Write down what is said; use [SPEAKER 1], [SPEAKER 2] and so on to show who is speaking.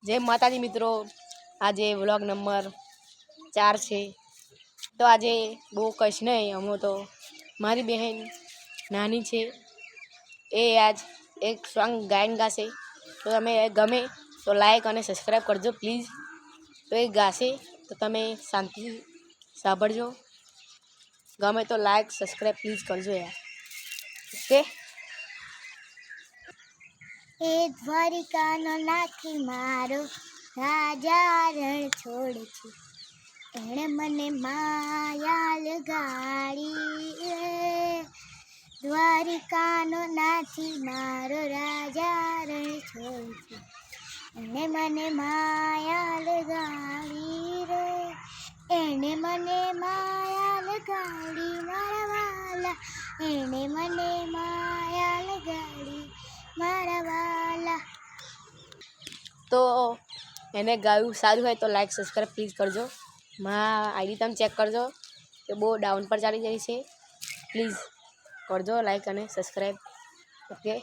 [SPEAKER 1] જય માતાજી મિત્રો, આજે વ્લોગ નંબર 4 છે। તો આજે બહુ કશ નહીં, અમે તો મારી બહેન નાની છે એ આજ એક સોંગ ગાયન ગાશે। તો તમે ગમે તો લાઈક અને સબસ્ક્રાઈબ કરજો પ્લીઝ। તો એ ગાશે તો તમે શાંતિથી સાંભળજો, ગમે તો લાઈક સબસ્ક્રાઈબ પ્લીઝ કરજો યાર, ઓકે।
[SPEAKER 2] એ દ્વારિકાનો નાથી મારો રાજા રણ છોડ છે, એણે મને માયા લગાડી। દ્વારિકાનો નાથી મારો રાજા રણ છોડ છે, એણે મને માયા લગાડી રે, એણે મને માયા લગાડી મારા વાલા, એણે મને માયા લગાડી મારા વાલા।
[SPEAKER 1] તો એને ગાયું સારું હોય તો લાઈક સબસ્ક્રાઈબ પ્લીઝ કરજો। આઈડી તમે ચેક કરજો કે બહુ ડાઉન પર ચાલી જાય છે, પ્લીઝ કરજો લાઈક અને સબસ્ક્રાઈબ, ઓકે।